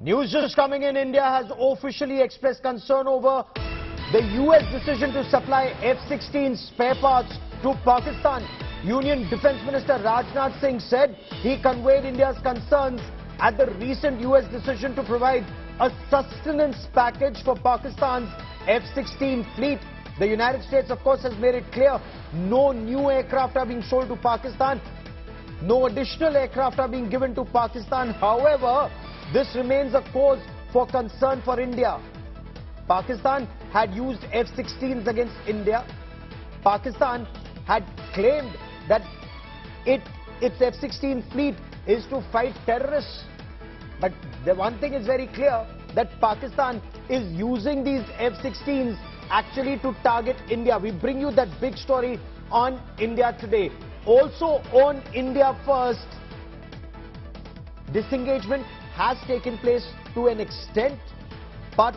News just coming in. India has officially expressed concern over the US decision to supply F-16 spare parts to Pakistan. Union Defence Minister Rajnath Singh said he conveyed India's concerns at the recent US decision to provide a sustenance package for Pakistan's F-16 fleet. The United States, of course, has made it clear no new aircraft are being sold to Pakistan. No additional aircraft are being given to Pakistan. However, this remains a cause for concern for India. Pakistan had used F-16s against India. Pakistan had claimed that its F-16 fleet is to fight terrorists. But the one thing is very clear, that Pakistan is using these F-16s actually to target India. We bring you that big story on India Today. Also on India First, disengagement has taken place to an extent, but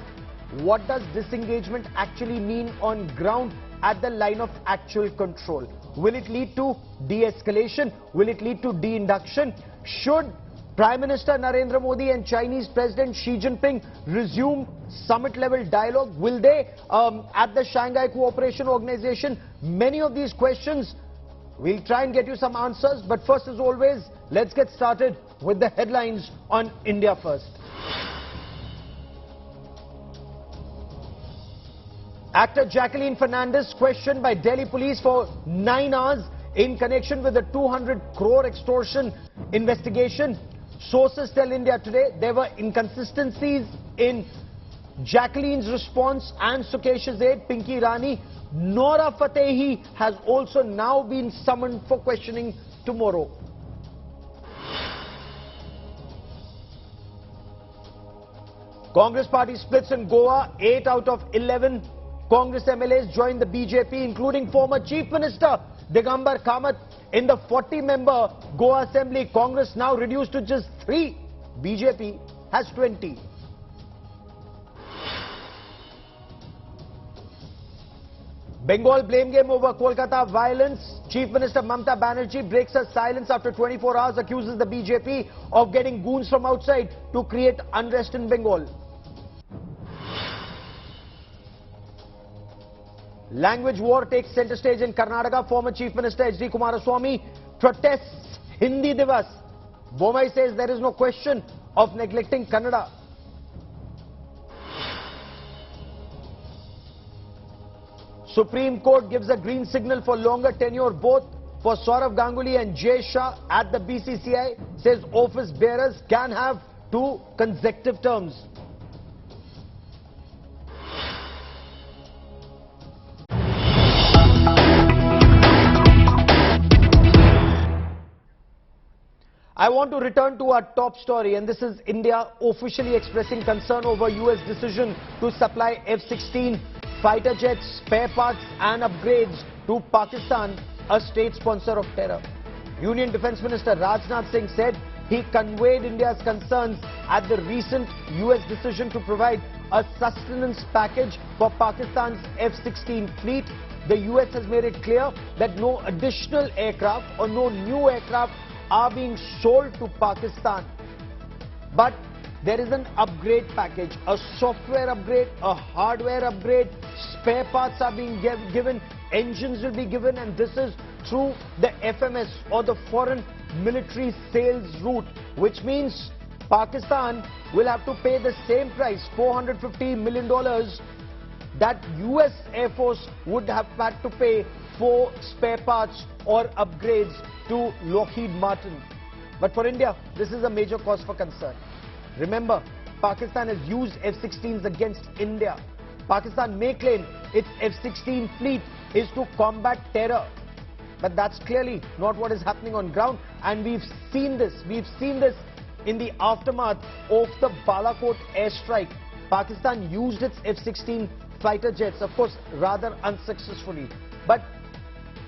what does disengagement actually mean on ground at the line of actual control? Will it lead to de-escalation? Will it lead to de-induction? Should Prime Minister Narendra Modi and Chinese President Xi Jinping resume summit-level dialogue? Will they at the Shanghai Cooperation Organization? Many of these questions, we'll try and get you some answers. But first, as always, let's get started with the headlines on India First. Actor Jacqueline Fernandez questioned by Delhi police for 9 hours in connection with the 200 crore extortion investigation. Sources tell India Today there were inconsistencies in Jacqueline's response and Sukesh's aide, Pinky Rani. Nora Fatehi has also now been summoned for questioning tomorrow. Congress party splits in Goa. 8 out of 11 Congress MLAs joined the BJP, including former Chief Minister Digambar Kamath. In the 40-member Goa Assembly, Congress now reduced to just 3. BJP has 20. Bengal blame game over Kolkata violence. Chief Minister Mamata Banerjee breaks her silence after 24 hours, accuses the BJP of getting goons from outside to create unrest in Bengal. Language war takes center stage in Karnataka. Former Chief Minister H.D. Kumaraswamy protests Hindi Divas. Bomai says there is no question of neglecting Kannada. Supreme Court gives a green signal for longer tenure both for Saurav Ganguly and Jay Shah at the BCCI. Says office bearers can have 2 consecutive terms. I want to return to our top story, and this is India officially expressing concern over US decision to supply F-16 fighter jets, spare parts and upgrades to Pakistan, a state sponsor of terror. Union Defence Minister Rajnath Singh said he conveyed India's concerns at the recent US decision to provide a sustenance package for Pakistan's F-16 fleet. The US has made it clear that no additional aircraft or no new aircraft are being sold to Pakistan. But there is an upgrade package, a software upgrade, a hardware upgrade, spare parts are being given, engines will be given, and this is through the FMS or the Foreign Military Sales route, which means Pakistan will have to pay the same price, $450 million, that US Air Force would have had to pay for spare parts or upgrades to Lockheed Martin. But for India, this is a major cause for concern. Remember, Pakistan has used F-16s against India. Pakistan may claim its F-16 fleet is to combat terror. But that's clearly not what is happening on ground. And we've seen this. We've seen this in the aftermath of the Balakot airstrike. Pakistan used its F-16 fighter jets, of course, rather unsuccessfully. But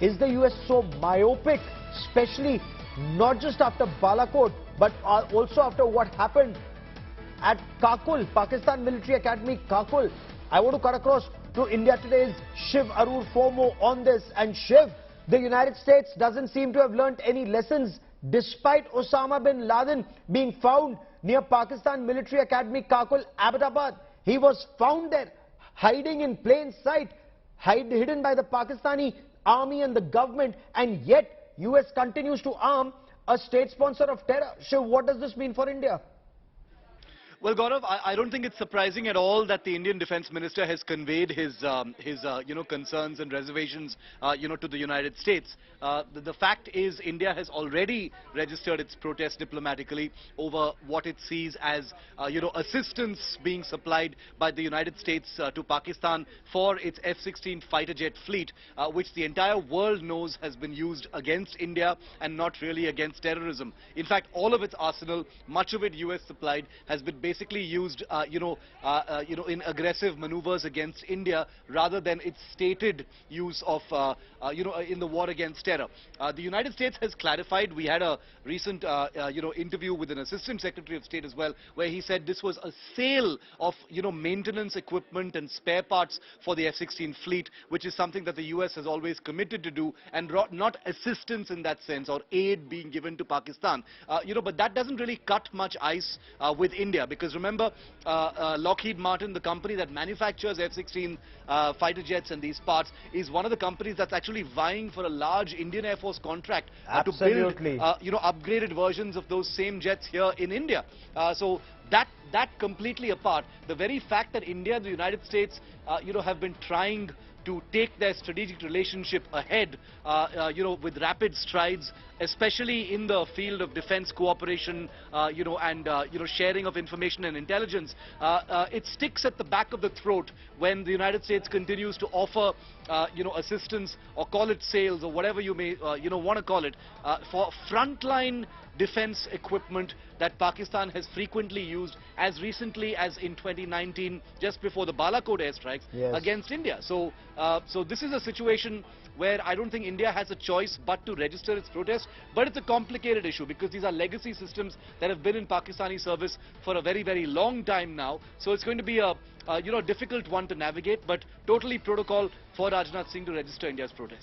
is the US so myopic, especially not just after Balakot, but also after what happened at Kakul, Pakistan Military Academy, Kakul? I want to cut across to India Today's Shiv Arur for more on this. And Shiv, the United States doesn't seem to have learnt any lessons despite Osama bin Laden being found near Pakistan Military Academy, Kakul, Abbottabad. He was found there, hiding in plain sight, hidden by the Pakistani army and the government, and yet US continues to arm a state sponsor of terror. Shiv, what does this mean for India? Well, Gaurav, I don't think it's surprising at all that the Indian Defence Minister has conveyed his concerns and reservations, to the United States. The fact is, India has already registered its protest diplomatically over what it sees as, assistance being supplied by the United States to Pakistan for its F-16 fighter jet fleet, which the entire world knows has been used against India and not really against terrorism. In fact, all of its arsenal, much of it US supplied, has been basically used, in aggressive maneuvers against India rather than its stated use of, in the war against terror. The United States has clarified. We had a recent, interview with an Assistant Secretary of State as well, where he said this was a sale of, maintenance equipment and spare parts for the F-16 fleet, which is something that the US has always committed to do, and not assistance in that sense or aid being given to Pakistan. But that doesn't really cut much ice with India, because remember, Lockheed Martin, the company that manufactures F-16 fighter jets and these parts, is one of the companies that's actually vying for a large Indian Air Force contract to build, upgraded versions of those same jets here in India. So that completely apart, the very fact that India and the United States, have been trying to take their strategic relationship ahead, with rapid strides, especially in the field of defense cooperation, and sharing of information and intelligence. It sticks at the back of the throat when the United States continues to offer, assistance, or call it sales, or whatever you may, want to call it, for frontline defense equipment that Pakistan has frequently used, as recently as in 2019, just before the Balakot airstrikes against India. So this is a situation where I don't think India has a choice but to register its protest. But it's a complicated issue because these are legacy systems that have been in Pakistani service for a very, very long time now. So it's going to be a difficult one to navigate, but totally protocol for Rajnath Singh to register India's protest.